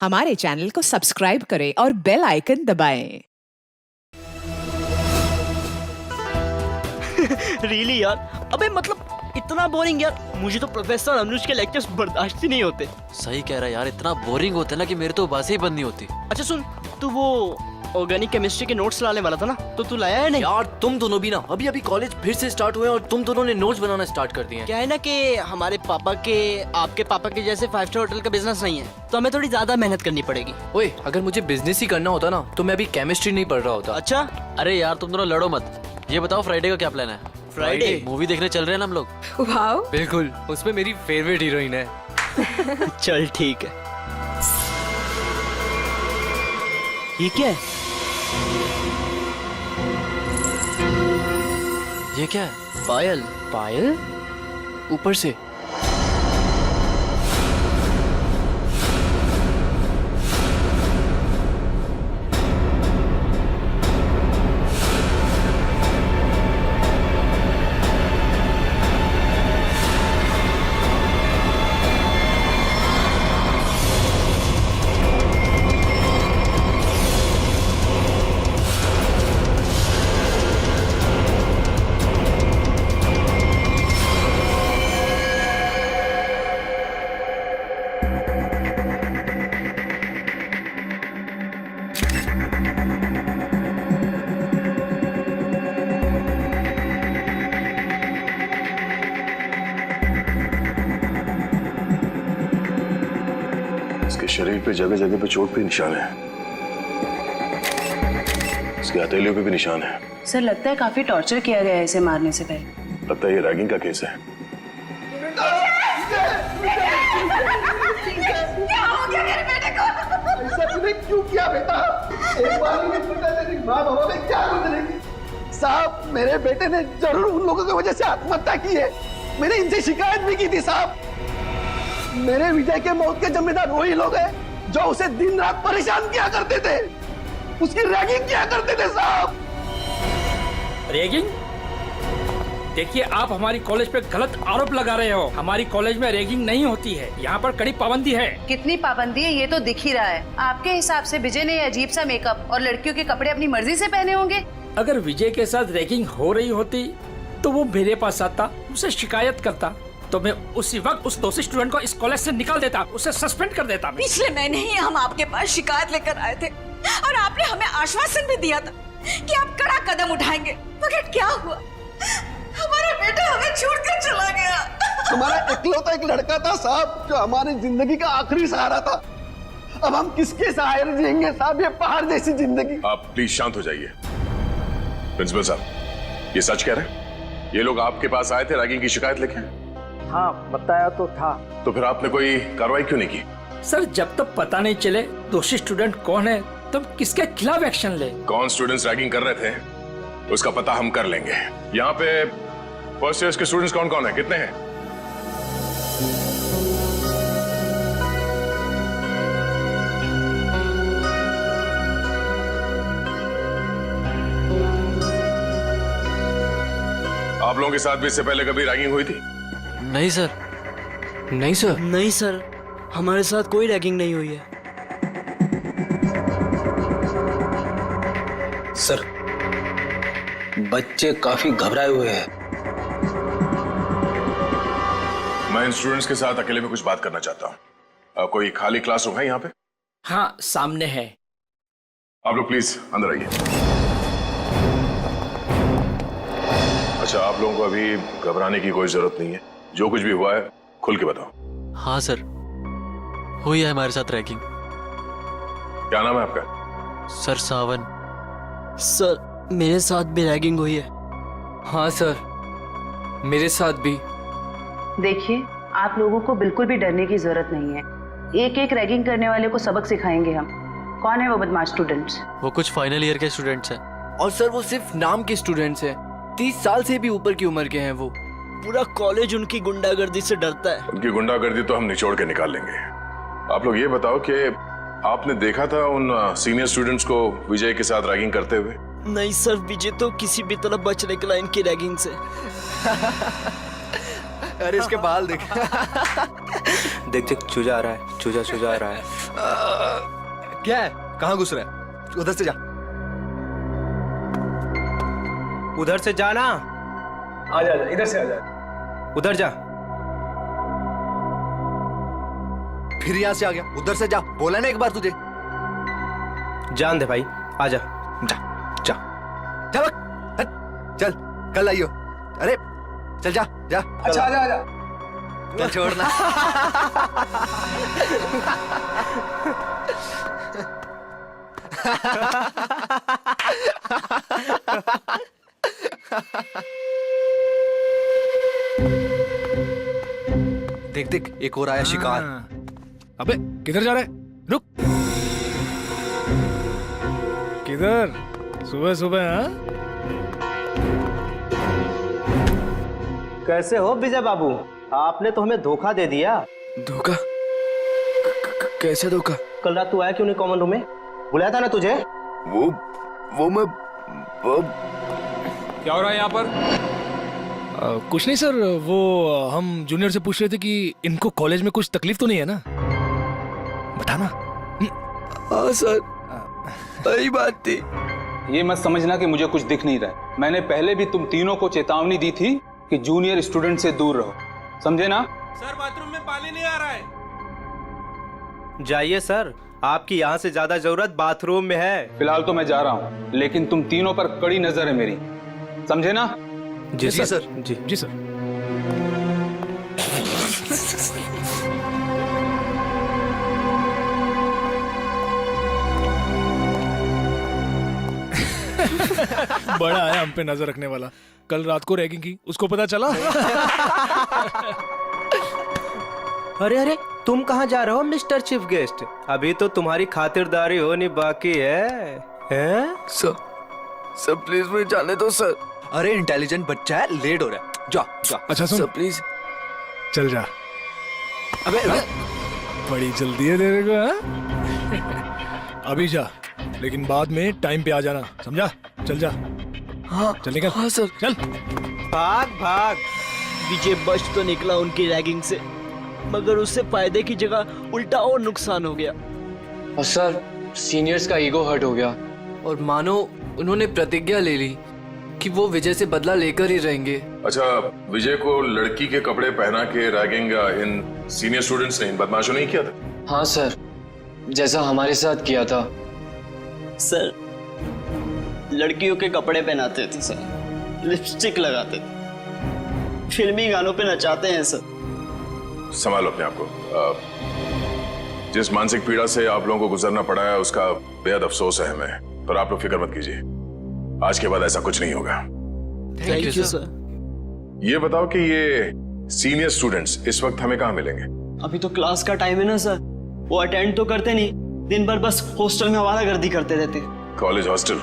हमारे चैनल को सब्सक्राइब करें और बेल आइकन दबाएं। रियली यार, अबे मतलब इतना बोरिंग यार। मुझे तो प्रोफेसर अनुज के लेक्चर्स बर्दाश्त ही नहीं होते। सही कह रहा है यार, इतना बोरिंग होता है ना कि मेरे तो बातें ही बंद नहीं होती। अच्छा सुन, तू वो ऑर्गेनिक केमिस्ट्री के नोट्स लाने वाला था ना, तो तू लाया है नहीं? यार तुम दोनों भी ना अभी अभी कॉलेज फिर से स्टार्ट हुए और तुम दोनों ने नोट्स बनाना स्टार्ट कर दिए हैं। क्या है ना कि हमारे पापा के आपके पापा के जैसे 5 स्टार होटल का बिजनेस नहीं है, तो हमें थोड़ी ज्यादा मेहनत करनी पड़ेगी। ओए, अगर मुझे बिजनेस ही करना होता ना तो मैं अभी केमिस्ट्री नहीं पढ़ रहा होता। अच्छा, अरे यार तुम दोनों लड़ो मत। ये बताओ फ्राइडे का क्या प्लान है? फ्राइडे मूवी देखने चल रहे हैं ना हम लोग। वाओ, बिल्कुल, उसमें मेरी फेवरेट हीरोइन है। चल ठीक है। ये क्या है? ये क्या है? पायल। पायल ऊपर से। इसके शरीर पे जगह जगह पे चोट पे निशान है, इसके हथेलियों पे भी निशान है। सर लगता है काफी टॉर्चर किया गया है इसे मारने से पहले। लगता है ये रैगिंग का केस है। क्या हो गया मेरे बेटे को? ऐसा तूने क्यों किया बेटा? एक बार भी बेटा तेरी माँ बाबा में क्या गुजरेगी? साहब, मेरे बेटे ने जरूर उन लोगों की वजह से आत्महत्या की है। मैंने इनसे शिकायत भी की थी साहब। मेरे विजय के मौत के जिम्मेदार वही लोग हैं जो उसे दिन रात परेशान किया करते थे, उसकी रैगिंग किया करते थे साहब। रैगिंग? देखिए, आप हमारी कॉलेज पे गलत आरोप लगा रहे हो। हमारी कॉलेज में रैगिंग नहीं होती है, यहाँ पर कड़ी पाबंदी है। कितनी पाबंदी है ये तो दिख ही रहा है। आपके हिसाब से विजय ने अजीब सा मेकअप और लड़कियों के कपड़े अपनी मर्जी से पहने होंगे। अगर विजय के साथ रैगिंग हो रही होती तो वो मेरे पास आता, उसे शिकायत करता, तो मैं उसी वक्त उस दोषी स्टूडेंट को इस कॉलेज से निकाल देता, उसे सस्पेंड कर देता। पिछले महीने ही हम आपके पास शिकायत लेकर आए थे और आपने हमें आश्वासन भी दिया था कि आप कड़ा कदम उठाएंगे, मगर क्या हुआ? हमारा बेटा हमें छोड़कर चला गया। हमारा इकलौता एक लड़का था साहब जो हमारी जिंदगी का आखिरी सहारा था। अब हम किसके सहारे जिएंगे साहब, ये पहाड़ जैसी जिंदगी। आप प्लीज शांत हो जाइए। प्रिंसिपल साहब, ये सच कह रहे हैं? ये लोग आपके पास आए थे रैगिंग की शिकायत लेके? हाँ, बताया तो था। तो फिर आपने कोई कार्रवाई क्यों नहीं की? सर, जब तक पता नहीं चले दोषी स्टूडेंट कौन है तब किसके खिलाफ एक्शन ले। कौन स्टूडेंट्स रैगिंग कर रहे थे उसका पता हम कर लेंगे। यहाँ पे फर्स्ट ईयर के स्टूडेंट्स कौन कौन है, कितने हैं? आप लोगों के साथ भी इससे पहले कभी रैगिंग हुई थी? नहीं सर। नहीं सर। नहीं सर, हमारे साथ कोई रैगिंग नहीं हुई है। सर, बच्चे काफी घबराए हुए हैं। मैं इन स्टूडेंट्स के साथ अकेले में कुछ बात करना चाहता हूँ। कोई खाली क्लासरूम है यहाँ पे? हाँ, सामने है। आप लोग प्लीज अंदर आइए। अच्छा, आप लोगों को अभी घबराने की कोई जरूरत नहीं है। जो कुछ भी हुआ है खुल के बताओ। हाँ सर, हुई है हमारे साथ रैगिंग। क्या नाम है आपका? सर सावन। सर, मेरे साथ भी रैगिंग हुई है। हाँ सर, मेरे साथ भी। देखिए, आप लोगों को बिल्कुल भी डरने की जरूरत नहीं है। एक एक रैगिंग करने वाले को सबक सिखाएंगे हम। कौन है वो बदमाश स्टूडेंट्स? वो कुछ फाइनल ईयर के स्टूडेंट्स हैं। और सर वो सिर्फ नाम के स्टूडेंट्स हैं, 30 साल से भी ऊपर की उम्र के हैं वो। पूरा कॉलेज उनकी गुंडागर्दी से डरता है। उनकी गुंडागर्दी तो हम निचोड़ के निकाल लेंगे। आप लोग ये बताओ कि आपने देखा था उन सीनियर स्टूडेंट्स को विजय के साथ रैगिंग करते हुए? नहीं सर, विजय तो किसी भी तरह बचने के लिए इनकी रैगिंग से। अरे इसके बाल देख। देख देख चूजा आ रहा है, चूजा चूजा आ रहा है। क्या है? कहाँ घुस रहा है? उधर से जा। उधर से जाना। आजा आजा, इधर से आजा। उधर जा। फिर यहाँ से आ गया। उधर से जा, बोला ना एक बार तुझे। जान दे भाई, आजा। जा जा जा बक, हट, चल कल आइयो। अरे चल जा जा। अच्छा आजा आजा। चल छोड़ना। देख देख, एक और आया शिकार। अबे किधर जा रहा है? रुक। किधर? सुबह सुबह हाँ? कैसे हो विजय बाबू? आपने तो हमें धोखा दे दिया। धोखा? कैसे धोखा? कल रात तू आया क्यों नहीं कॉमन रूम में? बुलाया था ना तुझे? वो मैं क्या हो रहा है यहाँ पर? कुछ नहीं सर, वो हम जूनियर से पूछ रहे थे कि इनको कॉलेज में कुछ तकलीफ तो नहीं है ना? बताना। हाँ सर, सही बात थी। ये मत समझना कि मुझे कुछ दिख नहीं रहा है। मैंने पहले भी तुम तीनों को चेतावनी दी थी कि जूनियर स्टूडेंट से दूर रहो, समझे ना? सर बाथरूम में पानी नहीं आ रहा है। जाइए सर, आपकी यहाँ से ज्यादा जरूरत बाथरूम में है। फिलहाल तो मैं जा रहा हूँ, लेकिन तुम तीनों पर कड़ी नजर है मेरी, समझे ना? जी सर। जी सर। बड़ा आया हम पे नजर रखने वाला। कल रात को रैगिंग की, उसको पता चला? अरे अरे, तुम कहाँ जा रहे हो मिस्टर चीफ गेस्ट? अभी तो तुम्हारी खातिरदारी होनी बाकी है, हैं? सर प्लीज मुझे जाने दो सर। अरे इंटेलिजेंट बच्चा है, लेट हो रहा है। जा जा। अच्छा सुन, सर प्लीज चल जा। अबे बड़ी जल्दी है तेरे को हाँ? अभी जा, लेकिन बाद में टाइम पे आ जाना, समझा? चल जा। हाँ चल निकल। हाँ सर। चल भाग भाग। विजय बच तो निकला उनकी रैगिंग से, मगर उससे फायदे की जगह उल्टा और नुकसान हो गया। और सर सीनियर्स का ईगो हर्ट हो गया, और मानो उन्होंने प्रतिज्ञा ले ली कि वो विजय से बदला लेकर ही रहेंगे। अच्छा, विजय को लड़की के कपड़े पहना के रैगिंग इन सीनियर स्टूडेंट्स ने, इन बदमाशों ने ही किया था? हाँ सर, जैसा हमारे साथ किया था। सर लड़कियों के कपड़े पहनाते थे सर, लिपस्टिक लगाते थे, फिल्मी गानों पे नचाते हैं सर। संभालो अपने आप को। जिस मानसिक पीड़ा से आप लोगों को गुजरना पड़ा है उसका बेहद अफसोस है हमें, पर आप लोग फिक्र मत कीजिए, आज के बाद ऐसा कुछ नहीं होगा। Thank you sir. ये बताओ कि ये सीनियर स्टूडेंट्स इस वक्त हमें कहाँ मिलेंगे? अभी तो क्लास का टाइम है ना सर, वो अटेंड तो करते नहीं, दिन भर बस हॉस्टल में आवारागर्दी करते रहते। College hostel?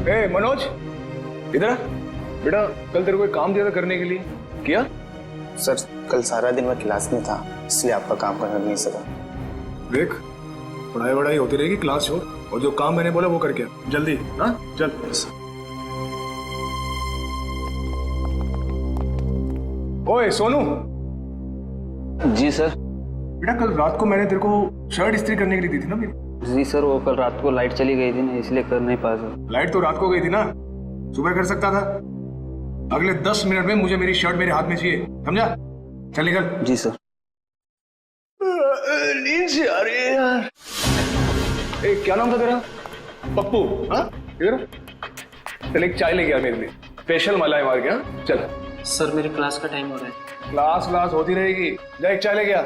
ए मनोज, इधर आ। बेटा कल तेरे को एक काम दिया था करने के लिए, किया? सर कल सारा दिन मैं क्लास में था, इसलिए आपका काम करने नहीं सका। देख, पढ़ाई वढ़ाई होती रहेगी, क्लास छोड़, और जो काम मैंने बोला वो करके जल्दी। हाँ चल। ओए सोनू। जी सर। बेटा कल रात को मैंने तेरे को शर्ट इस्त्री करने के लिए दी थी ना मेरी? जी सर, वो कल रात को लाइट चली गई थी ना, इसलिए कर नहीं पाया सर। लाइट तो रात को गई थी ना, सुबह कर सकता था। अगले 10 मिनट में मुझे मेरी शर्ट मेरे हाथ में चाहिए, समझा? चल निकल। जी सर। नींद से आ रही है यार। ए, क्या नाम था तेरा? पप्पू? हाँ इधर चल, एक चाय लेके आ मेरे लिए, स्पेशल मलाई मार के। हाँ चल। सर मेरी क्लास का टाइम हो रहा है। क्लास होती रहेगी, जा एक चाय लेके आ,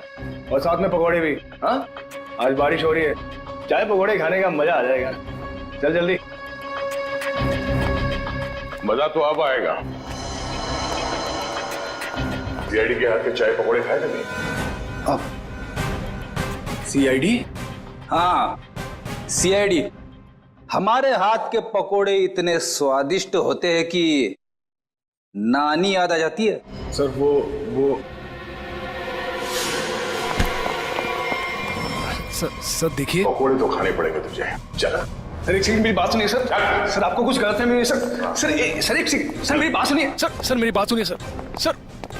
और साथ में पकौड़े भी। हाँ आज बारिश हो रही है, चाय पकौड़े खाने का मजा आ जाएगा। चल जल्दी। मजा तो अब आएगा। सीआईडी के हाथ के चाय पकौड़े खाए नहीं? सीआईडी? हाँ सीआईडी। हमारे हाथ के पकोड़े इतने स्वादिष्ट होते हैं कि नानी याद आ जाती है। सर वो सर देखिए, पकौड़े तो खाने पड़ेंगे तुझे, चला। सर एक सेकंड मेरी बात सुनिए सर। सर आपको कुछ गलत है मेरे सर एक सेकंड सर मेरी बात सुनिए सर मेरी बात सुनिए सर।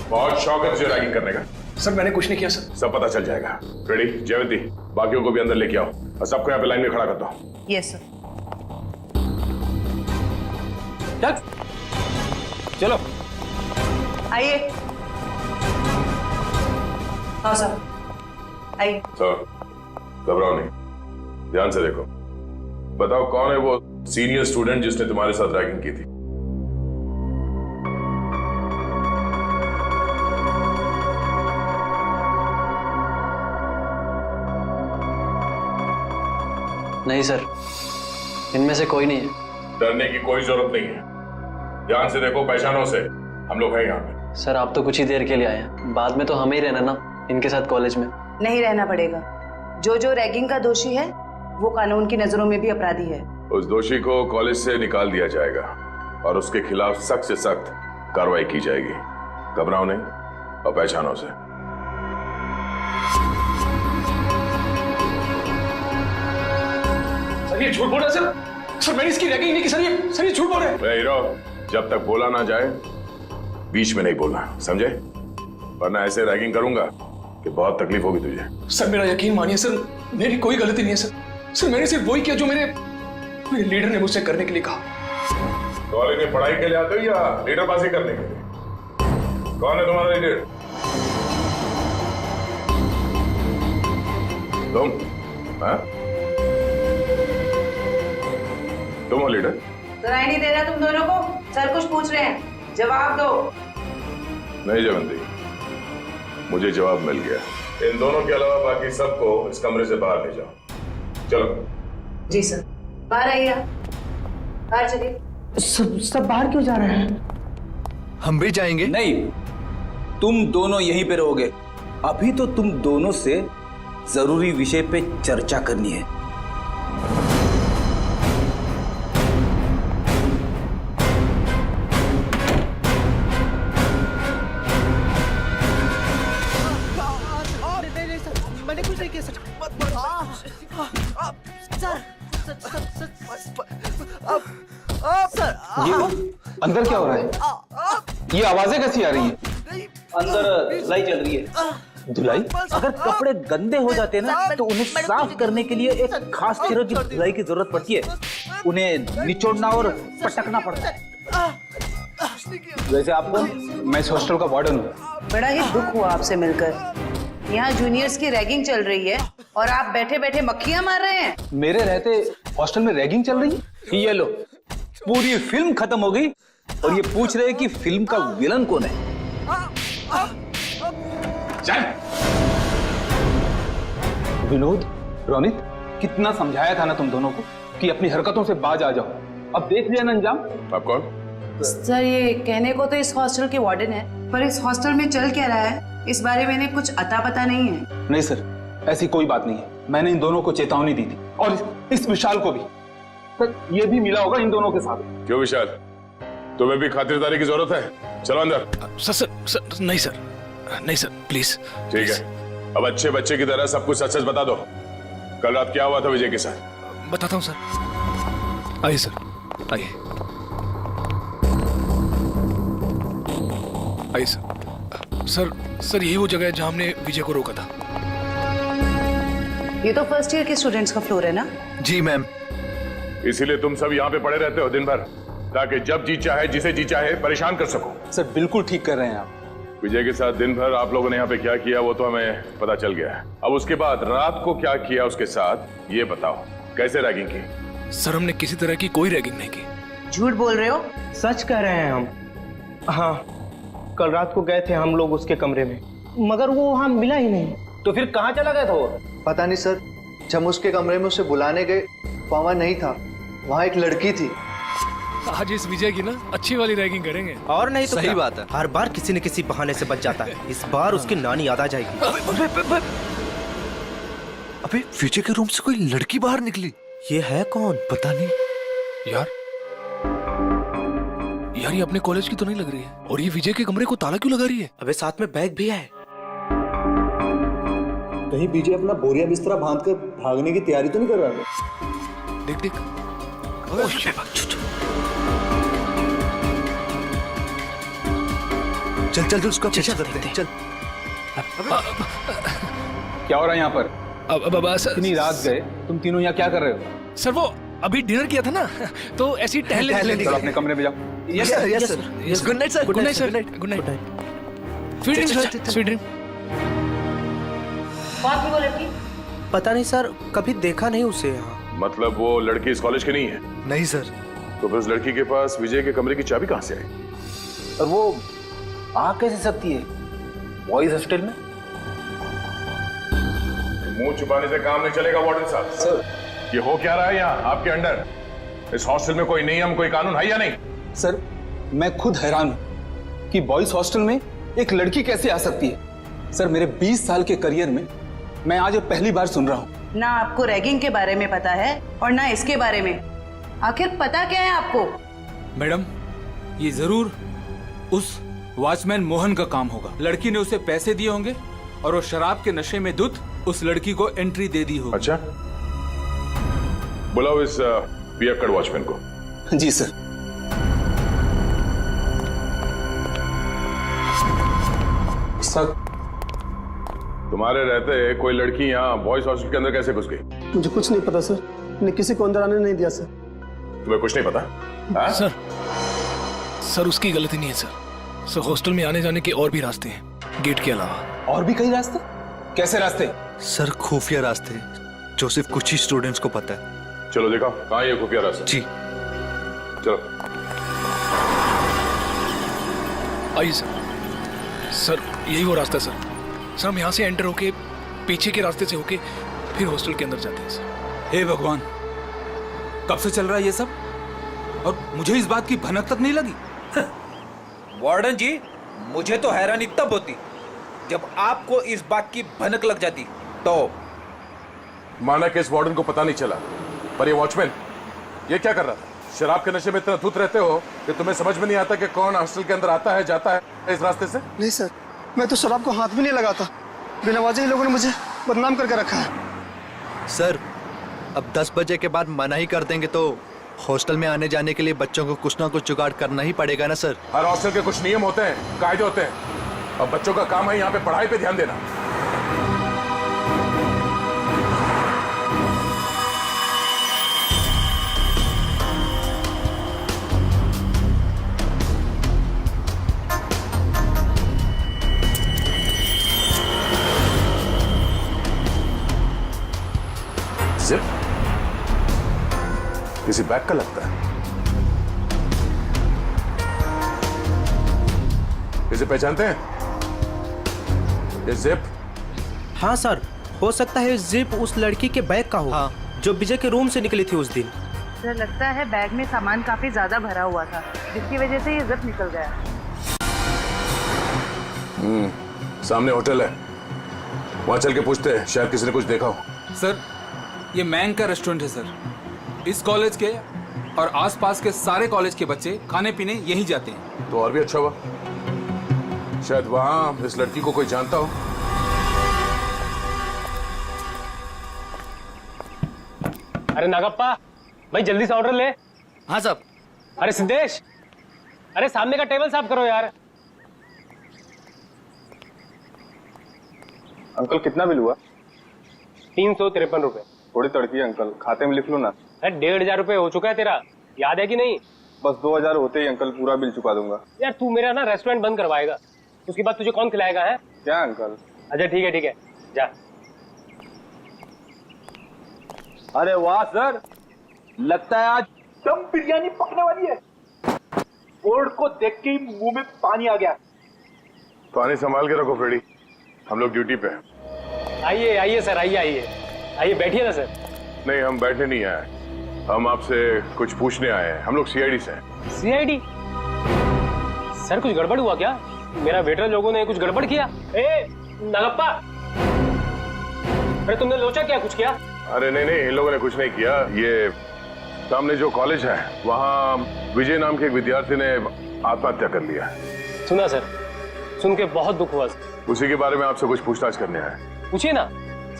बहुत शौक है तुझे रैगिंग करने का? सर मैंने कुछ नहीं किया सर। सब पता चल जाएगा। रेडी जयवंती, बाकियों को भी अंदर लेके आओ और सबको यहाँ पे लाइन में खड़ा कर दो। Yes sir. चलो आइए। हाँ सर आइए। सर घबराओ नहीं, ध्यान से देखो। बताओ कौन है वो सीनियर स्टूडेंट जिसने तुम्हारे साथ रैगिंग की थी? नहीं सर, इनमें से कोई नहीं है। डरने की कोई जरूरत नहीं है, ध्यान से देखो, पहचानो से। हम लोग हैं यहाँ पे। सर आप तो कुछ ही देर के लिए आए हैं, बाद में तो हमें ही रहना ना इनके साथ कॉलेज में। नहीं रहना पड़ेगा। जो रैगिंग का दोषी है वो कानून की नजरों में भी अपराधी है। उस दोषी को कॉलेज से निकाल दिया जाएगा और उसके खिलाफ सख्त से सख्त कार्रवाई की जाएगी। घबराओ नहीं और पहचानो से। सर ये झूठ बोल रहा है सर मैंने इसकी रैगिंग नहीं की सर ये झूठ बोल रहे हैं। हीरो, जब तक बोला ना जाए बीच में नहीं बोलना, समझे? वरना ऐसे रैगिंग करूंगा कि बहुत तकलीफ होगी तुझे। सर मेरा यकीन मानिए सर, मेरी कोई गलती नहीं है सर मैंने सिर्फ वही किया जो मेरे लीडर ने मुझसे करने के लिए कहा। कॉलेज में पढ़ाई के लिए आते हो या लीडरबाजी करने के लिए? कौन है तुम्हारा लीडर? तुम? हाँ? तुम हो लीडर? सुनाई नहीं दे रहा तुम दोनों को? सर कुछ पूछ रहे हैं, जवाब दो। नहीं जयवंती, मुझे जवाब मिल गया। इन दोनों के अलावा बाकी सबको इस कमरे से बाहर ले जाओ। चलो। जी सर। बाहर आइए, बाहर चलिए। सब बाहर क्यों जा रहे हैं? हम भी जाएंगे। नहीं, तुम दोनों यहीं पे रहोगे। अभी तो तुम दोनों से जरूरी विषय पे चर्चा करनी है। मैंने कुछ नहीं किया सर। ये अंदर क्या हो रहा है? ये आवाजें कैसी आ रही हैं? अंदर धुलाई चल रही है। धुलाई? अगर कपड़े गंदे हो जाते हैं ना तो उन्हें साफ करने के लिए एक खास तरह की धुलाई की जरूरत पड़ती है। उन्हें निचोड़ना और पटकना पड़ता है। वैसे आपको, मैं इस हॉस्टल का वार्डन हूँ। बड़ा ही दुख हुआ आपसे मिलकर। यहाँ जूनियर्स की रैगिंग चल रही है और आप बैठे बैठे मक्खियां मार रहे हैं। मेरे रहते हॉस्टल में रैगिंग चल रही है? ये लो, पूरी फिल्म खत्म हो गई और ये पूछ रहे हैं कि फिल्म का विलन कौन है। चल। विनोद, रोनित, कितना समझाया था ना तुम दोनों को कि अपनी हरकतों से बाज आ जाओ। अब देख लिया ना अंजाम। आप कौन? सर ये कहने को तो इस हॉस्टल के वार्डन है, पर इस हॉस्टल में चल क्या रहा है इस बारे में इन्हें कुछ अता पता नहीं है। नहीं सर, ऐसी कोई बात नहीं है। मैंने इन दोनों को चेतावनी दी थी और इस विशाल को भी। सर ये भी मिला होगा इन दोनों के साथ। क्यों विशाल, तुम्हें भी खातिरदारी की जरूरत है? चलो अंदर। सर नहीं सर प्लीज। ठीक है, अब अच्छे बच्चे की तरह सब कुछ सच सच बता दो। कल रात क्या हुआ था विजय के साथ? बताता हूँ सर। आइए सर, आइए सर यही वो जगह है जहां हमने विजय को रोका था। ये तो फर्स्ट ईयर के स्टूडेंट्स का फ्लोर है ना? जी मैम। इसीलिए तुम सब यहाँ पे पड़े रहते हो दिन भर, ताकि जब जी चाहे जिसे जी चाहे परेशान कर सको। सर बिल्कुल ठीक कर रहे हैं आप। विजय के साथ दिन भर आप लोगों ने यहाँ पे क्या किया वो तो हमें पता चल गया है। अब उसके बाद रात को क्या किया उसके साथ ये बताओ। कैसे रैगिंग की? सर हमने किसी तरह की कोई रैगिंग नहीं की। झूठ बोल रहे हो? सच कह रहे हैं हम। हाँ, कल रात को गए थे हम लोग उसके कमरे में, मगर वो वहां मिला ही नहीं। तो फिर कहाँ चला गया था वो? पता नहीं सर, जब उसके कमरे में उसे बुलाने गए वहां नहीं था, वहां एक लड़की थी। आज इस विजय की ना अच्छी वाली रैगिंग करेंगे। और नहीं तो सही बात है। हर बार किसी न किसी बहाने से बच जाता है। इस बार उसकी नानी याद आ जाएगी। अबे विजय के रूम से कोई लड़की बाहर निकली। ये है कौन? पता नहीं यार ये अपने कॉलेज की तो नहीं लग रही है। और ये विजय के कमरे को ताला क्यों लगा रही है? अबे साथ में बैग भी है। कहीं विजय अपना बोरिया बिस्तरा बांधकर भागने की तैयारी तो नहीं कर रहा था? देख चल चल उसका पीछा करते हैं, चल। क्या हो रहा है यहाँ पर? इतनी रात गए, तुम तीनों यहाँ क्या कर रहे हो? सर वो अभी डिनर किया था ना, तो ऐसे ही टहल लेने चलो अपने कमरे में जाओ। Yes sir. Good night sir. Good night sir. Good night. Sweet dream, sweet dream. कौन थी वो लड़की? पता नहीं सर, कभी देखा नहीं उसे यहाँ। मतलब वो लड़की इस कॉलेज की नहीं है? नहीं सर। तो फिर उस लड़की के पास विजय के कमरे की चाबी कहाँ से आई? और वो आ कैसे सकती है बॉयज हॉस्टल में? मुंह छुपाने से काम नहीं चलेगा वार्डन साहब। सर ये हो क्या रहा है यहाँ आपके अंडर? इस हॉस्टल में कोई नियम, कोई कानून है या नहीं? सर मैं खुद हैरान हूं कि बॉयज हॉस्टल में एक लड़की कैसे आ सकती है। सर मेरे 20 साल के करियर में मैं आज पहली बार सुन रहा हूं। ना आपको रैगिंग के बारे में पता है और ना इसके बारे में। आखिर पता क्या है आपको? मैडम, ये जरूर उस वॉचमैन मोहन का काम होगा। लड़की ने उसे पैसे दिए होंगे और वो शराब के नशे में धुत उस लड़की को एंट्री दे दी होगी। अच्छा, बुलाओ इस पियक्कड़ वॉचमैन को। जी सर। सर तुम्हारे रहते कोई लड़की यहाँ बॉयज हॉस्टल के अंदर कैसे घुस गई? मुझे कुछ नहीं पता सर, मैंने किसी को अंदर आने नहीं दिया सर। तुम्हें कुछ नहीं पता? हाँ? सर उसकी गलती नहीं है सर हॉस्टल में आने जाने के और भी रास्ते हैं गेट के अलावा। और भी कई रास्ते? कैसे रास्ते? सर खुफिया रास्ते जो सिर्फ कुछ ही स्टूडेंट्स को पता है। चलो देखो कहाँ ये खुफिया रास्ता। जी चलो। आइए सर यही वो रास्ता है सर हम यहाँ से एंटर होके पीछे के रास्ते से होके फिर हॉस्टल के अंदर जाते हैं सर। हे भगवान, कब से चल रहा है ये सब और मुझे इस बात की भनक तक नहीं लगी। वार्डन जी, मुझे तो हैरानी तब होती जब आपको इस बात की भनक लग जाती। तो माना कि इस वार्डन को पता नहीं चला, पर ये वॉचमैन ये क्या कर रहा था? शराब के नशे में इतना धुत रहते हो कि तुम्हें समझ में नहीं आता कि कौन हॉस्टल के अंदर आता है जाता है इस रास्ते से? नहीं सर, मैं तो शराब को हाथ भी नहीं लगाता। बिनवाजे ही लोगों ने मुझे बदनाम करके रखा है। सर अब 10 बजे के बाद मना ही कर देंगे तो हॉस्टल में आने जाने के लिए बच्चों को कुछ ना कुछ जुगाड़ करना ही पड़ेगा ना सर। हर हॉस्टल के कुछ नियम होते हैं, कायदे होते हैं, और बच्चों का काम है यहाँ पे पढ़ाई पे ध्यान देना। जिप किसी बैग का लगता है। इसे पहचानते हैं? ये जिप? हाँ सर, हो सकता है जिप उस लड़की के बैग का हो। हाँ। जो विजय के रूम से निकली थी उस दिन। सर लगता है बैग में सामान काफी ज्यादा भरा हुआ था जिसकी वजह से ये जिप निकल गया। सामने होटल है, वहां चल के पूछते हैं, शायद किसी ने कुछ देखा हो। सर ये मैंग का रेस्टोरेंट है सर। इस कॉलेज के और आसपास के सारे कॉलेज के बच्चे खाने पीने यहीं जाते हैं। तो और भी अच्छा हुआ, शायद वहां इस लड़की को कोई जानता हो। अरे नागप्पा भाई जल्दी से ऑर्डर ले। हाँ साहब। अरे सिद्धेश, अरे सामने का टेबल साफ करो यार। अंकल कितना बिल हुआ? 353 रुपए। थोड़ी तड़की है अंकल, खाते में लिख लो ना। अरे 1500 रुपए हो चुका है तेरा, याद है कि नहीं? बस 2000 होते ही अंकल पूरा बिल चुका दूंगा। यार तू मेरा ना रेस्टोरेंट बंद करवाएगा, उसके बाद तुझे कौन खिलाएगा है? क्या अंकल? अच्छा ठीक है जा। अरे वाह सर, लगता है आज दम बिरयानी पकने वाली है। बोर्ड को देख के ही मुंह में पानी आ गया। पानी संभाल के रखो फ्रेडी, हम लोग ड्यूटी पे हैं। आइए सर, आइए बैठिए ना सर। नहीं, हम बैठने नहीं आए, हम आपसे कुछ पूछने आए हैं। हम लोग सीआईडी से हैं। सीआईडी? सर कुछ गड़बड़ हुआ क्या? मेरा वेटर लोगों ने कुछ गड़बड़ किया? ए नागप्पा, अरे तुमने लोचा क्या, कुछ किया? अरे नहीं, इन लोगों ने कुछ नहीं किया। ये सामने जो कॉलेज है वहाँ विजय नाम के एक विद्यार्थी ने आत्महत्या कर लिया। सुना सर, सुन के बहुत दुख हुआ। उसी के बारे में आपसे कुछ पूछताछ करने आए। पूछिए ना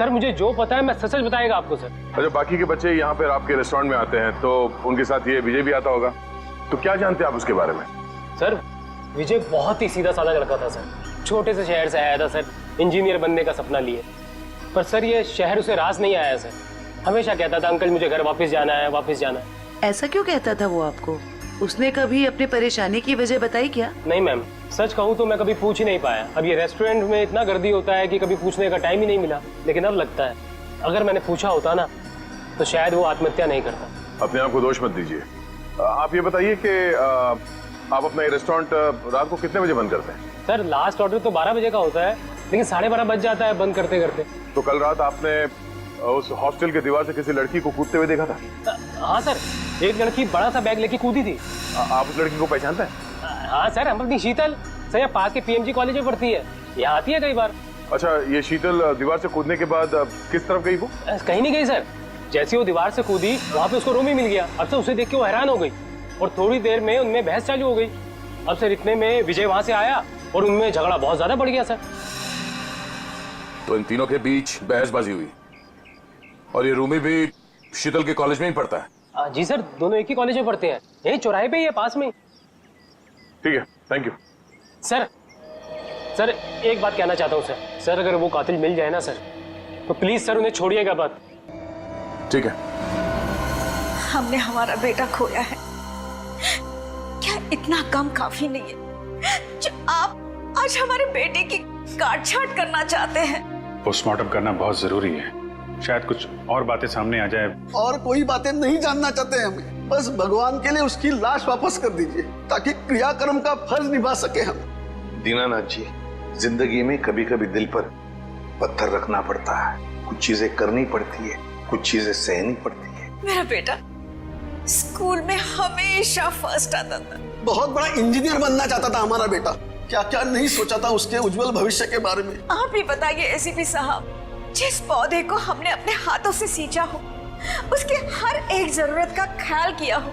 सर मुझे जो पता है मैं सच सच बताएगा आपको सर। अच्छा, बाकी के बच्चे यहाँ पर आपके रेस्टोरेंट में आते हैं तो उनके साथ ये विजय भी आता होगा, तो क्या जानते हैं आप उसके बारे में? सर विजय बहुत ही सीधा साधा लड़का था सर, छोटे से शहर से आया था सर, इंजीनियर बनने का सपना लिए। पर सर ये शहर उसे रास नहीं आया सर, हमेशा कहता था अंकल मुझे घर वापस जाना है, वापस जाना है। ऐसा क्यों कहता था वो आपको? उसने कभी अपनी परेशानी की वजह बताई क्या? नहीं मैम, सच कहूँ तो मैं कभी पूछ ही नहीं पाया। अब ये रेस्टोरेंट में इतना गर्दी होता है कि कभी पूछने का टाइम ही नहीं मिला। लेकिन अब लगता है अगर मैंने पूछा होता ना तो शायद वो आत्महत्या नहीं करता। अपने आप को दोष मत दीजिए। आप ये बताइए कि आप अपना ये रेस्टोरेंट रात को कितने बजे बंद करते हैं? सर लास्ट ऑर्डर तो 12 बजे का होता है, लेकिन 12:30 बज जाता है बंद करते करते। तो कल रात आपने उस हॉस्टल के दीवार से किसी लड़की को कूदते हुए देखा था? हाँ सर, एक लड़की बड़ा सा बैग लेके कूदी थी। आप उस लड़की को पहचानते हैं? हाँ सर, हम अपनी शीतल सर यहाँ पास के पीएमजी कॉलेज में पढ़ती है, यहाँ आती है कई बार। अच्छा, ये शीतल दीवार से कूदने के बाद किस तरफ गई वो? कहीं नहीं गई सर, जैसे वो दीवार से कूदी वहाँ पे उसको रूम ही मिल गया। अब से उसे देख के वो हैरान हो गई और थोड़ी देर में उनमें बहस चालू हो गई। अब सर इतने में विजय वहाँ से आया और उनमें झगड़ा बहुत ज्यादा बढ़ गया सर। तो इन तीनों के बीच बहसबाजी हुई और ये रूमी भी शीतल के कॉलेज में ही पढ़ता है? जी सर, दोनों एक ही कॉलेज में पढ़ते हैं, यही चौराहे पे ही है, पास में। ठीक है, थैंक यू। सर एक बात कहना चाहता हूँ सर, अगर वो कातिल मिल जाए ना सर तो प्लीज सर उन्हें छोड़िएगा बात। ठीक है। हमने हमारा बेटा खोया है, क्या इतना कम काफी नहीं है जो आप आज हमारे बेटे की काट छाट करना चाहते हैं? पोस्टमार्टम करना बहुत जरूरी है, शायद कुछ और बातें सामने आ जाए। और कोई बातें नहीं जानना चाहते हमें, बस भगवान के लिए उसकी लाश वापस कर दीजिए ताकि क्रियाकर्म का फर्ज निभा सके हम। दीनानाथ जी, जिंदगी में कभी कभी दिल पर पत्थर रखना पड़ता है, कुछ चीजें करनी पड़ती है, कुछ चीजें सहनी पड़ती है। मेरा बेटा स्कूल में हमेशा फर्स्ट आता था, बहुत बड़ा इंजीनियर बनना चाहता था हमारा बेटा, क्या क्या नहीं सोचा था उसके उज्जवल भविष्य के बारे में। आप ही बताइए एसीपी साहब, जिस पौधे को हमने अपने हाथों से सींचा हो, उसके हर एक जरूरत का ख्याल किया हो,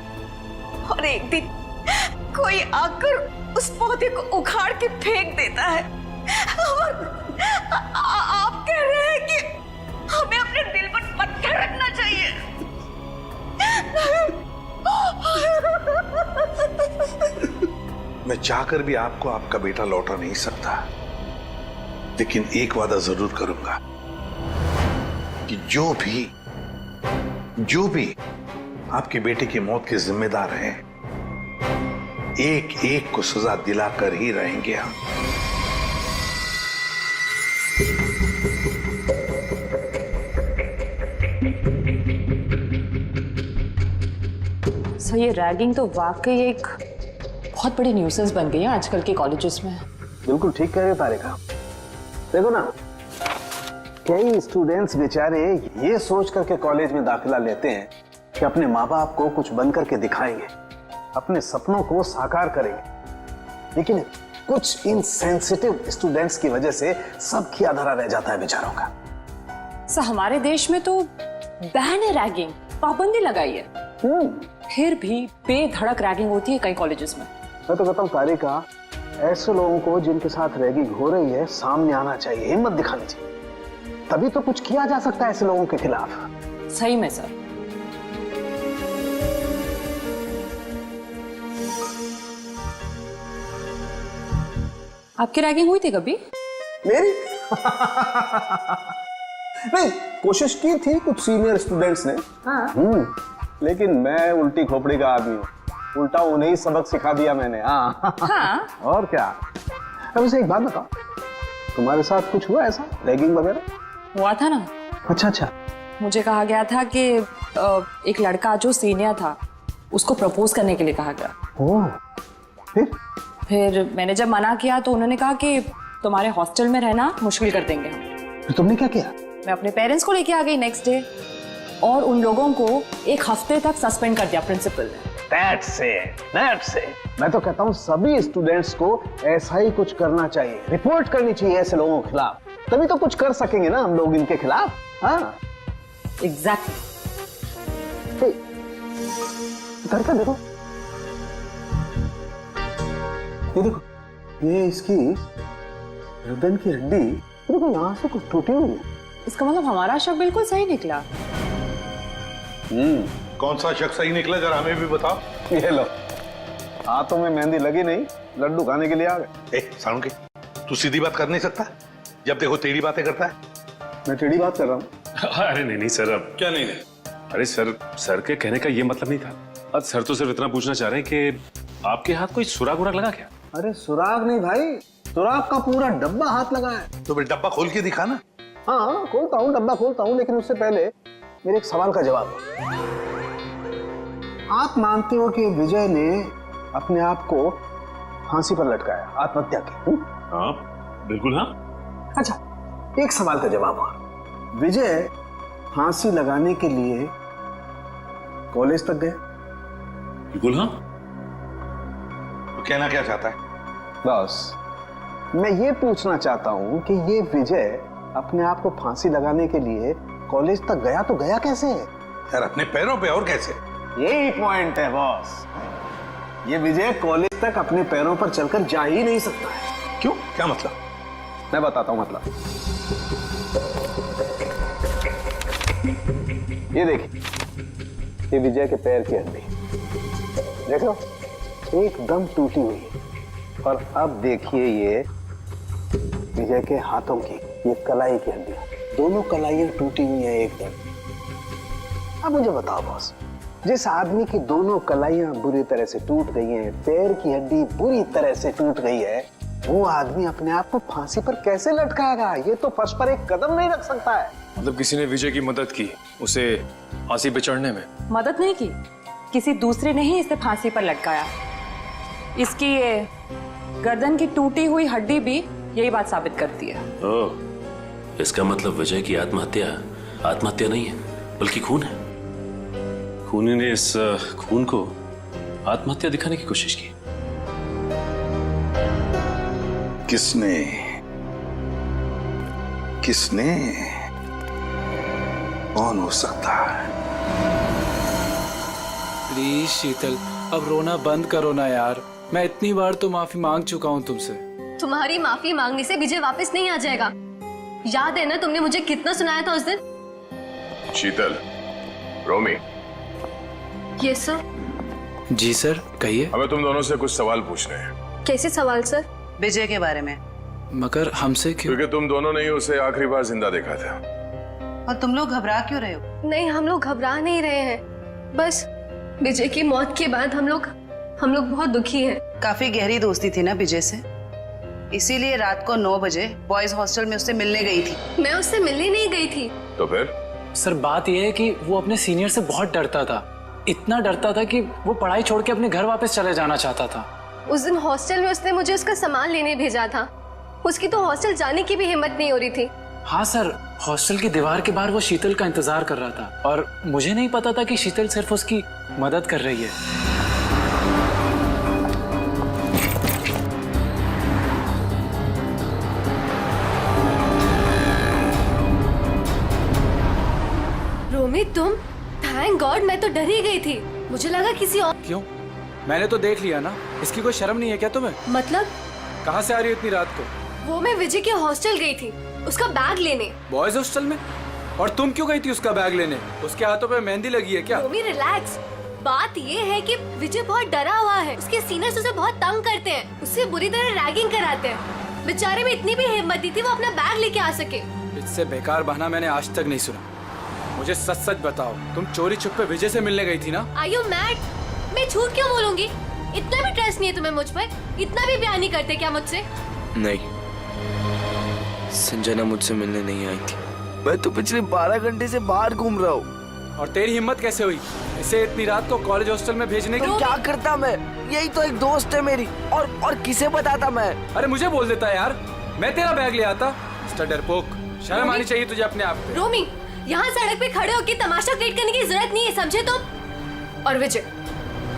और एक दिन कोई आकर उस पौधे को उखाड़ के फेंक देता है और आप कह रहे हैं कि हमें अपने दिल पर पत्थर रखना चाहिए। मैं चाहकर भी आपको आपका बेटा लौटा नहीं सकता, लेकिन एक वादा जरूर करूंगा कि जो भी आपके बेटे की मौत के जिम्मेदार हैं, एक एक को सजा दिलाकर ही रहेंगे हम। सर ये रैगिंग तो वाकई एक बहुत बड़ी न्यूसेंस बन गई है आजकल के कॉलेजेस में। बिल्कुल ठीक कह रहे हो तारिका। देखो ना, कई स्टूडेंट्स बेचारे ये सोच करके कॉलेज में दाखिला लेते हैं कि अपने माँ बाप को कुछ बन करके दिखाएंगे, अपने सपनों को साकार करेंगे, लेकिन कुछ इनसेंसिटिव स्टूडेंट्स की वजह से सब खिया धरा रह जाता है बेचारों का। सर हमारे देश में तो बैन है रैगिंग, पाबंदी लगाई है, फिर भी बेधड़क रैगिंग होती है कई कॉलेजेस में। मैं तो कहता हूँ तारिका, ऐसे लोगों को जिनके साथ रैगिंग हो रही है सामने आना चाहिए, हिम्मत दिखानी चाहिए, तभी तो कुछ किया जा सकता है ऐसे लोगों के खिलाफ। सही में सर। आपकी रैगिंग हुई थी कभी? मेरी? नहीं, कोशिश की थी कुछ सीनियर स्टूडेंट्स ने। लेकिन मैं उल्टी खोपड़ी का आदमी हूँ, उल्टा उन्हें ही सबक सिखा दिया मैंने। हाँ। और क्या। अब इसे एक बात बताओ, तुम्हारे साथ कुछ हुआ ऐसा रैगिंग वगैरह? हुआ था ना। अच्छा। मुझे कहा गया था कि एक लड़का जो सीनियर था उसको प्रपोज करने के लिए कहा गया। ओह, फिर मैंने जब मना किया तो उन्होंने कहा कि तुम्हारे हॉस्टल में रहना मुश्किल कर देंगे हम। तो तुमने क्या किया? मैं अपने पेरेंट्स को लेके आ गई नेक्स्ट डे, और उन लोगों को 1 हफ्ते तक सस्पेंड कर दिया प्रिंसिपल ने। That's it. मैं तो कहता हूँ सभी स्टूडेंट्स को ऐसा ही कुछ करना चाहिए, रिपोर्ट करनी चाहिए ऐसे लोगों के खिलाफ, तभी तो कुछ कर सकेंगे ना हम लोग इनके खिलाफ। हाँ, एग्जैक्टली। करके देखो, ये देखो, ये इसकी गर्दन की हड्डी देखो, यहाँ से कुछ टूटी हुई है, इसका मतलब हमारा शक बिल्कुल सही निकला। कौन सा शख्स सही निकला, जरा हमें भी बताओ। ये लो, हाथों में मेहंदी लगी नहीं, लड्डू खाने के लिए आ गए। सालुंके, तू सीधी बात कर नहीं सकता? जब देखो टेढ़ी बातें करता है। मैं टेढ़ी बात कर रहा हूँ? अरे नहीं सर, अब क्या नहीं? अरे सर के कहने का ये मतलब नहीं था। अब सर तो सिर्फ इतना पूछना चाह रहे हैं कि आपके हाथ कोई सुराग उराग लगा क्या? अरे सुराग नहीं भाई, सुराग का पूरा डब्बा हाथ लगा है। तो फिर डब्बा खोल के दिखा ना। हाँ खोलता हूँ, डब्बा खोलता हूँ, लेकिन उससे पहले मेरे एक सवाल का जवाब। आप मानते हो कि विजय ने अपने आप को फांसी पर लटकाया, आत्महत्या की? हाँ बिल्कुल। हाँ अच्छा, एक सवाल का जवाब और। विजय फांसी लगाने के लिए कॉलेज तक गए? बिल्कुल। हाँ। तो कहना क्या चाहता है? बस मैं ये पूछना चाहता हूं कि ये विजय अपने आप को फांसी लगाने के लिए कॉलेज तक गया तो गया कैसे? यार अपने पैरों पे, और कैसे? यही पॉइंट है बॉस। ये विजय कॉलेज तक अपने पैरों पर चलकर जा ही नहीं सकता है। क्यों? क्या मतलब? मैं बताता हूं मतलब। ये देखिए, ये विजय के पैर की हड्डी देख लो, एकदम टूटी हुई है। और अब देखिए ये विजय के हाथों की, ये कलाई की हड्डी, दोनों कलाइयां टूटी हुई हैं एकदम। अब मुझे बताओ बॉस, जिस आदमी की दोनों कलाइयां बुरी तरह से टूट गई हैं, पैर की हड्डी बुरी तरह से टूट गई है, वो आदमी अपने आप को फांसी पर कैसे लटकाएगा? ये तो फर्श पर एक कदम नहीं रख सकता है। मतलब किसी ने विजय की मदद की उसे फांसी पे चढ़ने में? मदद नहीं की, किसी दूसरे ने ही इसे फांसी पर लटकाया। इसकी ये गर्दन की टूटी हुई हड्डी भी यही बात साबित करती है। ओह, इसका मतलब विजय की आत्महत्या नहीं है बल्कि खून है। खूनी ने इस खून को आत्महत्या दिखाने की कोशिश की। किसने? कौन हो सकता है? प्लीज शीतल, अब रोना बंद करो ना यार। मैं इतनी बार तो माफी मांग चुका हूँ तुमसे। तुम्हारी माफी मांगने से विजय वापस नहीं आ जाएगा। याद है ना तुमने मुझे कितना सुनाया था उस दिन? शीतल, रोमी। Yes sir. जी सर, कहिए। हमें तुम दोनों से कुछ सवाल पूछने हैं। कैसे सवाल सर? विजय के बारे में। मगर हमसे क्यों? क्योंकि तुम दोनों ने ही उसे आखिरी बार जिंदा देखा था। और तुम लोग घबरा क्यों रहे हो? नहीं, हम लोग घबरा नहीं रहे हैं, बस विजय की मौत के बाद हम लोग बहुत दुखी हैं। काफी गहरी दोस्ती थी ना विजय से, इसीलिए रात को 9 बजे बॉयज हॉस्टल में उससे मिलने गई थी। मैं उससे मिलने नहीं गई थी। तो फिर? सर बात यह है कि वो अपने सीनियर से बहुत डरता था, इतना डरता था कि वो पढ़ाई छोड़ के अपने घर वापस चले जाना चाहता था। उस दिन हॉस्टल में उसने मुझे उसका सामान लेने भेजा था। उसकी तो हॉस्टल जाने की भी हिम्मत नहीं हो रही थी। हाँ सर, हॉस्टल की दीवार के बाहर वो शीतल का इंतजार कर रहा था और मुझे नहीं पता था कि शीतल सिर्फ उसकी मदद कर रही है। रोमी, तुम? थैंक गॉड, मैं तो डर ही गई थी। मुझे लगा किसी और। क्यों? मैंने तो देख लिया ना। इसकी कोई शर्म नहीं है क्या तुम्हें? मतलब? कहाँ से आ रही हो इतनी रात को? वो मैं विजय के हॉस्टल गई थी, उसका बैग लेने। बॉयज हॉस्टल में? और तुम क्यों गई थी उसका बैग लेने? उसके हाथों पे मेहंदी लगी है क्या? रोमी रिलैक्स। बात ये है कि विजय बहुत डरा हुआ है। उसके सीनियर्स उसे बहुत तंग करते हैं, उससे बुरी तरह रैगिंग कराते हैं। बेचारे में इतनी भी हिम्मत दी थी वो अपना बैग लेके आ सके। इससे बेकार बहाना मैंने आज तक नहीं सुना। मुझे सच सच बताओ, तुम चोरी छुपे विजय से मिलने गई थी ना? Are you mad? मैं झूठ क्यों बोलूंगी? इतना भी ट्रस्ट नहीं है तुम्हें मुझ पर? इतना भी प्यार नहीं करते क्या मुझसे? नहीं, संजना मुझसे मिलने नहीं आई थी। मैं तो पिछले 12 घंटे से बाहर घूम रहा हूँ। और तेरी हिम्मत कैसे हुई इसे इतनी रात को कॉलेज हॉस्टल में भेजने की? तो क्या करता मैं? यही तो एक दोस्त है मेरी। और किसे बताता मैं? अरे मुझे बोल देता यार, मैं तेरा बैग ले आता। मिस्टर डरपोक, शर्म आनी चाहिए तुझे अपने आप पे। रोमी, यहाँ सड़क पे खड़े होकर तमाशा क्रिएट करने की जरूरत नहीं है, समझे तुम? और विजय,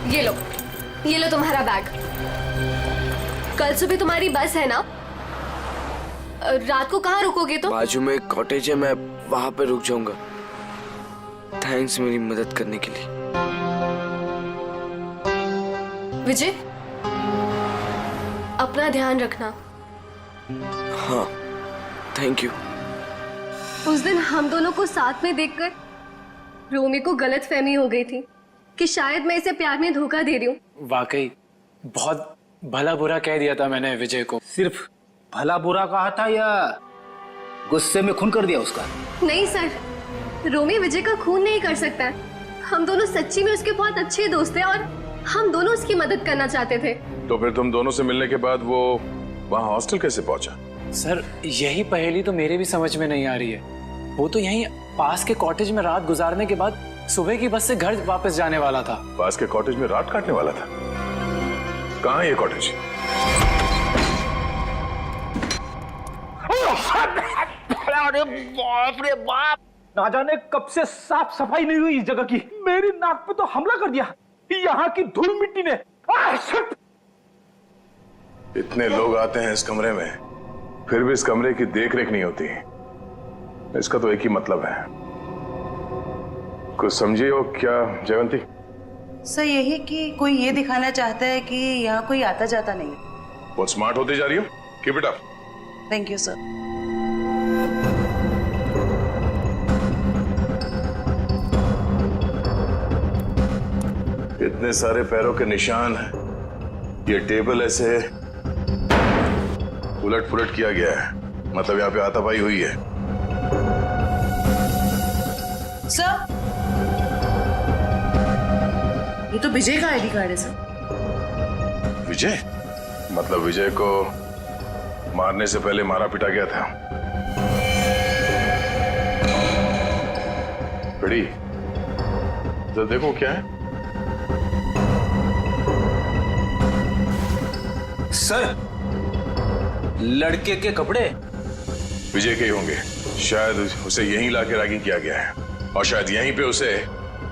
ये लो तुम्हारा बैग। कल सुबह तुम्हारी बस है ना? रात को कहाँ रुकोगे तुम? बाजू में एक कॉटेज है, मैं वहाँ पे रुक जाऊंगा। थैंक्स मेरी मदद करने के लिए। विजय, अपना ध्यान रखना। हाँ, थैंक यू। उस दिन हम दोनों को साथ में देखकर रोमी को गलतफहमी हो गई थी कि शायद मैं इसे प्यार में धोखा दे रही हूँ। वाकई बहुत भला बुरा कह दिया था मैंने विजय को। सिर्फ भला बुरा कहा था या गुस्से में खून कर दिया उसका? नहीं सर, रोमी विजय का खून नहीं कर सकता है। हम दोनों सच्ची में उसके बहुत अच्छे दोस्त हैं और हम दोनों उसकी मदद करना चाहते थे। तो फिर तुम दोनों से मिलने के बाद वो वहाँ हॉस्टल कैसे पहुंचा? सर यही पहेली तो मेरे भी समझ में नहीं आ रही है। वो तो यहीं पास के कॉटेज में रात गुजारने के बाद सुबह की बस से घर वापस जाने वाला था। पास के कॉटेज में रात काटने वाला था? कहाँ है ये कॉटेज? अरे बाप रे बाप, ना जाने कब से साफ सफाई नहीं हुई इस जगह की। मेरी नाक पे तो हमला कर दिया यहाँ की धूल मिट्टी ने। इतने लोग आते हैं इस कमरे में, फिर भी इस कमरे की देख रेख नहीं होती। इसका तो एक ही मतलब है। कुछ समझिए हो क्या जयवंती? सर यही कि कोई ये दिखाना चाहता है कि यहाँ कोई आता जाता नहीं। बहुत स्मार्ट होती जा रही हो। Keep it up. Thank you sir. इतने सारे पैरों के निशान हैं। ये टेबल ऐसे उलट पुलट किया गया है, मतलब यहाँ पे हाथापाई हुई है। सर ये तो विजय का आईडी कार्ड है सर। विजय? मतलब विजय को मारने से पहले मारा पिटा गया था। बड़ी तो देखो क्या है। सर लड़के के कपड़े विजय के ही होंगे। शायद उसे यहीं लाके रैगिंग किया गया है और शायद यहीं पे उसे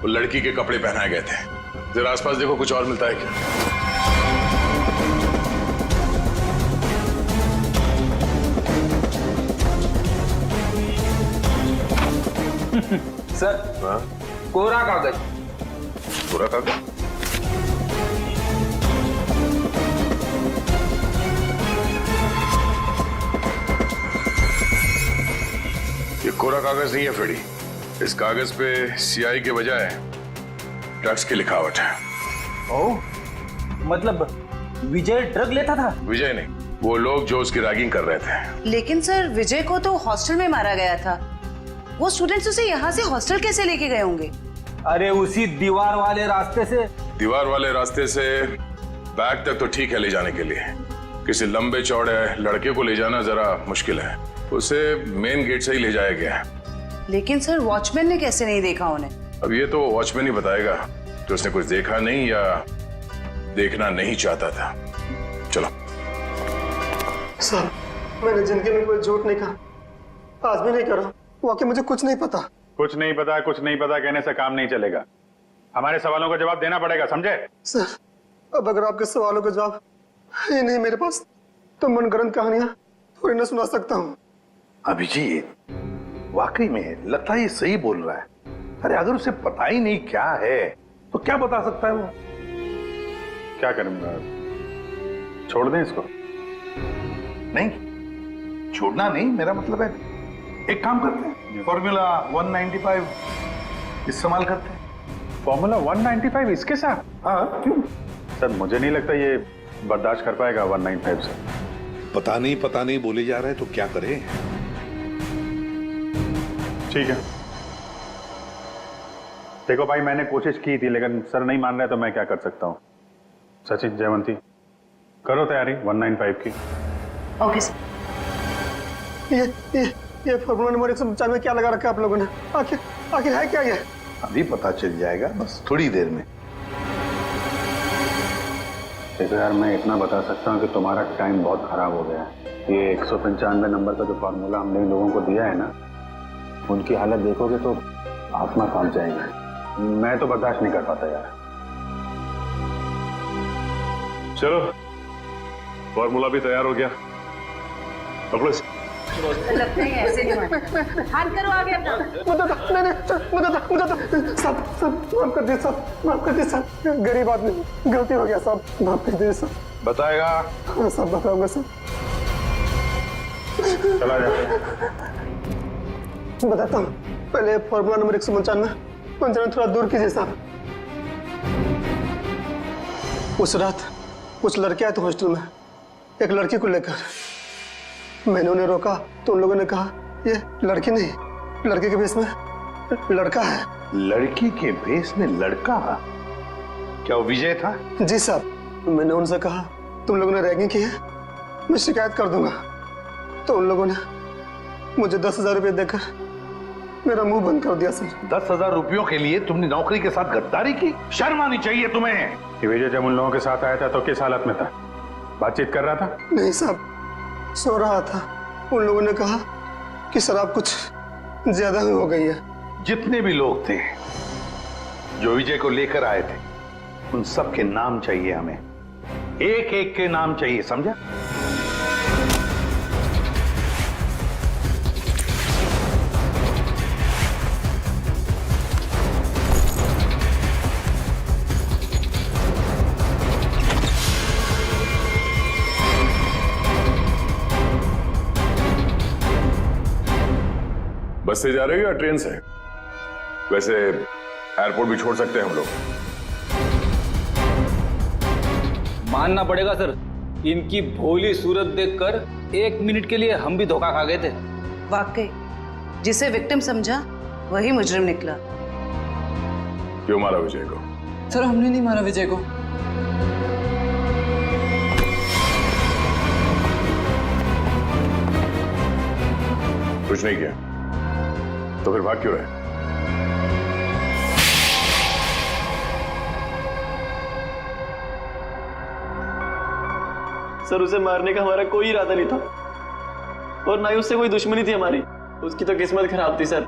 वो लड़की के कपड़े पहनाए गए थे। जरा आसपास देखो, कुछ और मिलता है क्या? सर हाँ? कोरा कागज। कोरा कागज? ये कोरा कागज नहीं है फेडी। इस कागज पे सियाही के बजाय ड्रग्स की लिखावट है। ओह, मतलब विजय ड्रग लेता था? विजय नहीं, वो लोग जो उसकी रैगिंग कर रहे थे। लेकिन सर विजय को तो हॉस्टल में मारा गया था। वो स्टूडेंट्स उसे यहाँ से हॉस्टल कैसे लेके गए होंगे? अरे उसी दीवार वाले रास्ते से। दीवार वाले रास्ते से बैग तक तो ठीक है ले जाने के लिए, किसी लंबे चौड़े लड़के को ले जाना जरा मुश्किल है। उसे मेन गेट से ही ले जाया गया है। लेकिन सर वॉचमैन ने कैसे नहीं देखा उन्हें? अब ये तो वॉचमैन ही बताएगा कि उसने कुछ देखा नहीं या देखना नहीं चाहता था। चलो। सर मैंने जिंदगी में कोई झूठ नहीं कहा, आज भी नहीं कर रहा। वाकई मुझे कुछ नहीं पता। कुछ नहीं पता, कुछ नहीं पता कहने से काम नहीं चलेगा। हमारे सवालों का जवाब देना पड़ेगा, समझे? सर अब अगर आपके सवालों का जवाब है नहीं मेरे पास, तो मनगढ़ंत कहानियां थोड़ी ना सुना सकता हूँ। अभिजीत वाकई में लगता है ये सही बोल रहा है। अरे अगर उसे पता ही नहीं क्या है तो क्या बता सकता है वो? क्या करूंगा? छोड़ दें इसको? नहीं, छोड़ना नहीं, मेरा मतलब है एक काम करते हैं, फॉर्मूला 195 इस्तेमाल करते हैं। फॉर्मूला 195 इसके साथ? हाँ क्यों? सर मुझे नहीं लगता ये बर्दाश्त कर पाएगा 195 से। पता नहीं बोले जा रहे हैं तो क्या करें? ठीक है, देखो भाई मैंने कोशिश की थी लेकिन सर नहीं मान रहे तो मैं क्या कर सकता हूँ। सचिन, जयवंती करो तैयारी 195 की। Okay sir. ये फॉर्मूला नंबर 195 में क्या लगा रखा है आप लोगों ने? आखिर है क्या ये? अभी पता चल जाएगा, बस थोड़ी देर में। देखो यार, मैं इतना बता सकता हूँ कि तुम्हारा टाइम बहुत खराब हो गया है। ये 195 नंबर का जो फार्मूला हमने इन लोगों को दिया है ना, उनकी हालत देखोगे तो आत्मा कांप जाएगी। मैं तो बर्दाश्त नहीं कर पाता यार। चलो, फॉर्मूला भी तैयार हो गया। पकड़ो इसे। लगता है ऐसे नहीं मानता। हाथ करो आगे अपना। सब माफ कर दे, सब माफ कर दे, सब गरीब आदमी, गलती हो गया, सब माफ कर दे। सब बताएगा? हाँ सब बताऊंगा सब। चला जा। बताता हूँ। पहले फॉर्मूला नंबर 195 पंचानवे थोड़ा दूर कीजिए साहब। उस रात कुछ लड़के आए थे हॉस्टल में एक लड़की को लेकर। मैंने उन्हें रोका तो उन लोगों ने कहा ये लड़की नहीं, लड़के के भेष में लड़का है। लड़की के भेष में लड़का? क्या वो विजय था? जी साहब। मैंने उनसे कहा तुम लोगों ने रैगिंग की है, मैं शिकायत कर दूंगा। तो उन लोगों ने मुझे 10,000 रुपये देकर मेरा मुंह बंद कर दिया सर। 10,000 रुपयों के लिए तुमने नौकरी के साथ गद्दारी की? शर्म आनी चाहिए तुम्हें। कि विजय जब उन लोगों के साथ आया था तो किस हालत में था? बातचीत कर रहा था? नहीं साहब, सो रहा था। उन लोगों ने कहा कि शराब कुछ ज्यादा ही हो गई है। जितने भी लोग थे जो विजय को लेकर आए थे उन सब के नाम चाहिए हमें, एक एक के नाम चाहिए, समझा? बस से जा रहे हो या ट्रेन से? वैसे एयरपोर्ट भी छोड़ सकते हैं हम लोग। मानना पड़ेगा सर, इनकी भोली सूरत देखकर 1 मिनट के लिए हम भी धोखा खा गए थे। वाकई जिसे विक्टिम समझा वही मुजरिम निकला। क्यों मारा विजय को? सर हमने नहीं मारा विजय को। कुछ नहीं किया तो फिर भाग क्यों रहे? सर उसे मारने का हमारा कोई इरादा नहीं था और ना ही उससे कोई दुश्मनी थी हमारी। उसकी तो किस्मत खराब थी सर,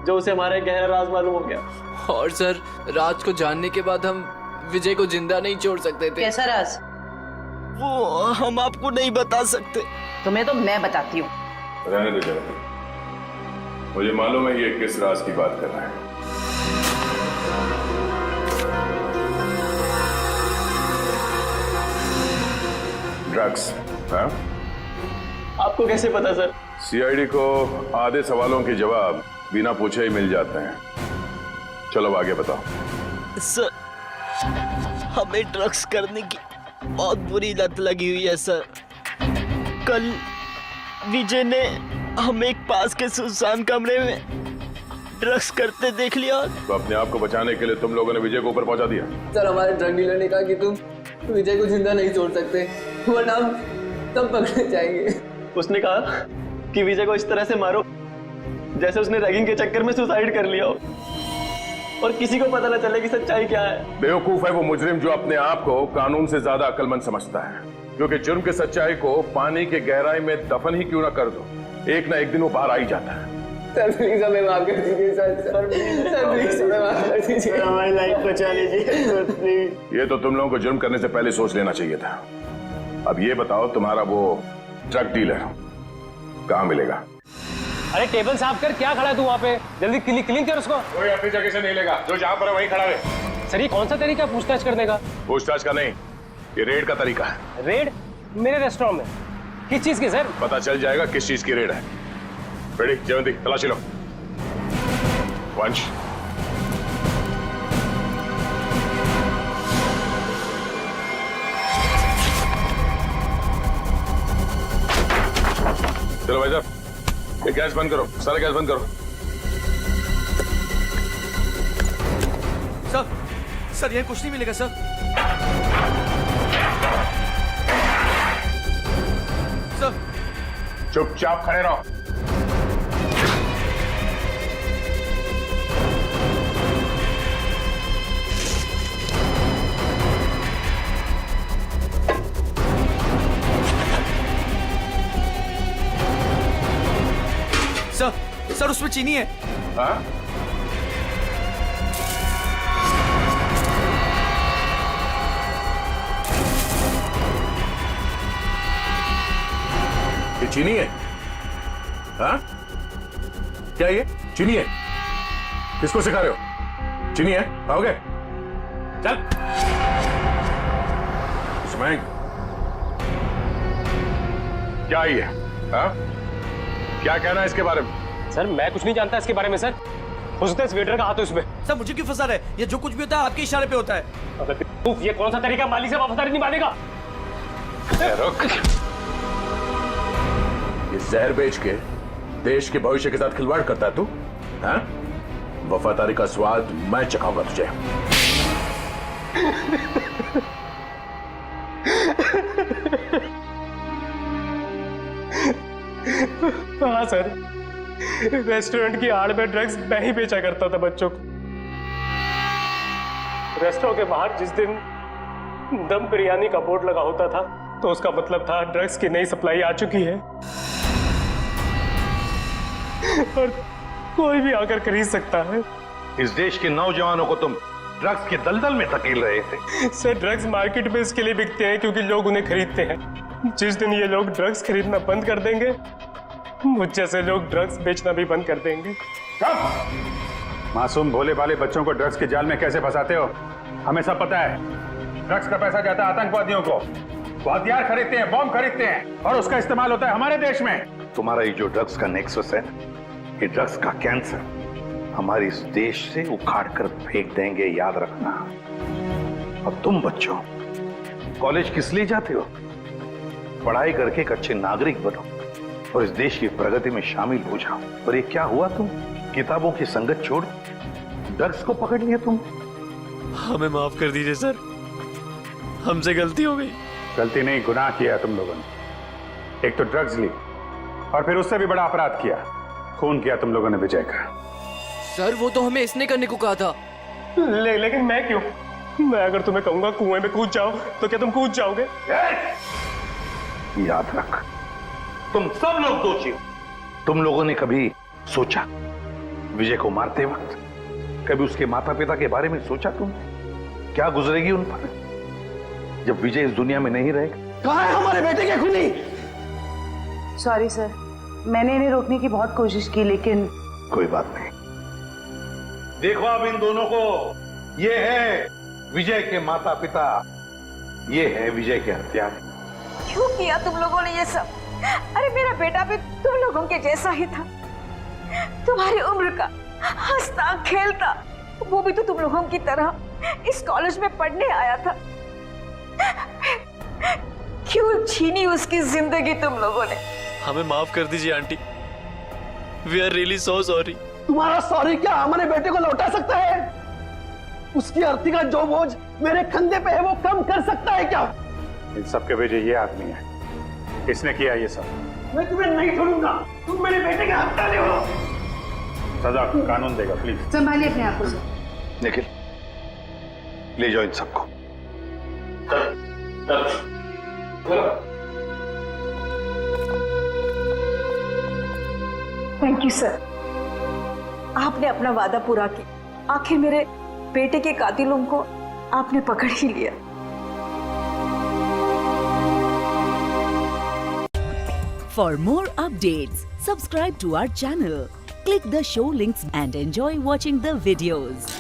जो उसे हमारा एक गहरा राज मालूम हो गया। और सर राज को जानने के बाद हम विजय को जिंदा नहीं छोड़ सकते थे। कैसा राज? वो हम आपको नहीं बता सकते। तुम्हें तो मैं बताती हूँ। रहने दो जरा, मुझे मालूम है ये किस राज की बात कर रहा है। ड्रग्स? हाँ? आपको कैसे पता सर? सीआईडी को आधे सवालों के जवाब बिना पूछे ही मिल जाते हैं। चलो अब आगे बताओ। सर हमें ड्रग्स करने की बहुत बुरी लत लगी हुई है सर। कल विजय ने हमें एक पास के सुनसान कमरे में ड्रग्स करते देख लिया। तो अपने आप को बचाने के लिए तुम लोगों ने विजय को ऊपर पहुंचा दिया। सर हमारे ड्रग डीलर ने कहा कि तुम विजय को जिंदा नहीं छोड़ सकते, वरना हम तब पकड़े जाएंगे। उसने कहा कि विजय को इस तरह से मारो जैसे उसने रैगिंग के चक्कर में सुसाइड कर लिया हो और किसी को पता न चले कि सच्चाई क्या है। बेवकूफ है वो मुजरिम जो अपने आप को कानून से ज्यादा अक्लमंद समझता है, क्योंकि जुर्म की सच्चाई को पानी के गहराई में दफन ही क्यों ना कर दो, एक ना एक दिन वो बाहर आ ही जाता है। सर प्लीज हमें माफ कर दीजिए सर। सर प्लीज हमें माफ कर दीजिए, हमारी लाइफ बचा लीजिए प्लीज। ये तो तुम लोगों को जुर्म करने से पहले सोच लेना चाहिए था। अब ये बताओ तुम्हारा वो ड्रग डीलर कहाँ मिलेगा? अरे टेबल साफ कर, क्या खड़ा है तू वहाँ पे? जल्दी क्लीन कर उसको। कोई अपनी जगह से नहीं लेगा, जो जहाँ पर है वहीं खड़ा रहे। सर ये कौन सा तरीका पूछताछ करने का? पूछताछ का नहीं, ये रेड का तरीका है। रेड? मेरे रेस्टोरेंट में? किस चीज की सर? पता चल जाएगा किस चीज की रेड है। रेडी? जयवंती तलाशी लो। वंश चलो भाई साहब, ये गैस बंद करो, सारा गैस बंद करो। सर यहाँ कुछ नहीं मिलेगा सर। सर चुपचाप खड़े रहो। सर उसमें चीनी है। हाँ? ये चीनी है? हाँ? क्या ये चीनी है? किसको सिखा रहे हो? चीनी है? खाओगे? चल। इसमें क्या ये? हाँ? क्या कहना है इसके बारे में? सर मैं कुछ नहीं जानता इसके बारे में सर। हो सकता है इस वेटर का हाथ हो इसमें। सर मुझे क्यों फंसा रहे? ये जो कुछ भी होता है आपके इशारे पे होता है। अबे ये कौन सा तरीका माली से वफादारी निभाने? रुक। ये जहर बेच के देश के भविष्य के साथ खिलवाड़ करता है तू? हाँ? वफादारी का स्वाद मैं चखाऊंगा तुझे। हाँ सर, रेस्टोरेंट की आड़ में ड्रग्स मैं ही बेचा करता था बच्चों को। रेस्टोरेंट के बाहर जिस दिन दम बिरयानी का बोर्ड लगा होता था तो उसका मतलब था ड्रग्स की नई सप्लाई आ चुकी है और कोई भी आकर खरीद सकता है। इस देश के नौजवानों को तुम ड्रग्स के दलदल में धकेल रहे थे। सर ड्रग्स मार्केट में इसके लिए बिकते हैं क्योंकि लोग उन्हें खरीदते हैं। जिस दिन ये लोग ड्रग्स खरीदना बंद कर देंगे, मुझ जैसे लोग ड्रग्स बेचना भी बंद कर देंगे। मासूम भोले भाले बच्चों को ड्रग्स के जाल में कैसे फंसाते हो? हमें सब पता है। ड्रग्स का पैसा जाता है आतंकवादियों को, वो हथियार खरीदते हैं, बॉम्ब खरीदते हैं और उसका इस्तेमाल होता है हमारे देश में। तुम्हारा ये जो ड्रग्स का नेक्सस है, ये ड्रग्स का कैंसर हमारे इस देश से उखाड़ कर फेंक देंगे, याद रखना। और तुम बच्चों कॉलेज किस लिए जाते हो? पढ़ाई करके एक अच्छे नागरिक बनो और इस देश की प्रगति में शामिल हो जाओ। और ये क्या हुआ, तुम किताबों की संगत छोड़ ड्रग्स को पकड़ लिया तुम। हमें माफ कर दीजिए सर, हमसे गलती हो गई। गलती नहीं, गुनाह किया तुम लोगों ने। एक तो ड्रग्स ली और फिर उससे भी बड़ा अपराध किया, खून किया तुम लोगों ने विजय का। सर वो तो हमें इसने करने को कहा था। लेकिन मैं क्यों? मैं अगर तुम्हें कहूंगा कुएं में कूद जाओ तो क्या तुम कूद जाओगे? याद रख, तुम सब लोग दोषी हो। तुम लोगों ने कभी सोचा विजय को मारते वक्त, कभी उसके माता पिता के बारे में सोचा तुम क्या गुजरेगी उन पर जब विजय इस दुनिया में नहीं रहेगा? कहाँ है हमारे बेटे के खूनी? सॉरी सर, मैंने इन्हें रोकने की बहुत कोशिश की लेकिन कोई बात नहीं। देखो अब इन दोनों को, ये है विजय के माता पिता, ये है विजय के हत्यारे। क्यों किया तुम लोगों ने ये सब? अरे मेरा बेटा भी तुम लोगों के जैसा ही था, तुम्हारी उम्र का, हंसता खेलता, वो भी तो तुम लोगों की तरह इस कॉलेज में पढ़ने आया था। क्यों छीनी उसकी जिंदगी तुम लोगों ने? हमें माफ कर दीजिए आंटी, we are really so sorry. तुम्हारा सॉरी क्या हमारे बेटे को लौटा सकता है? उसकी अर्थी का जो बोझ मेरे कंधे पे है वो कम कर सकता है क्या? इन सब के वजह ये आदमी है, इसने किया ये सब। मैं तुम्हें नहीं छोड़ूंगा, तुम मेरे बेटे के हत्यारे हो। सजा कानून देगा, प्लीज संभालिए अपने आप को। निखिल ले जाओ इन सबको। थैंक यू सर, आपने अपना वादा पूरा किया। आखिर मेरे बेटे के कातिलों को आपने पकड़ ही लिया। For more updates, subscribe to our channel, click the show links and enjoy watching the videos.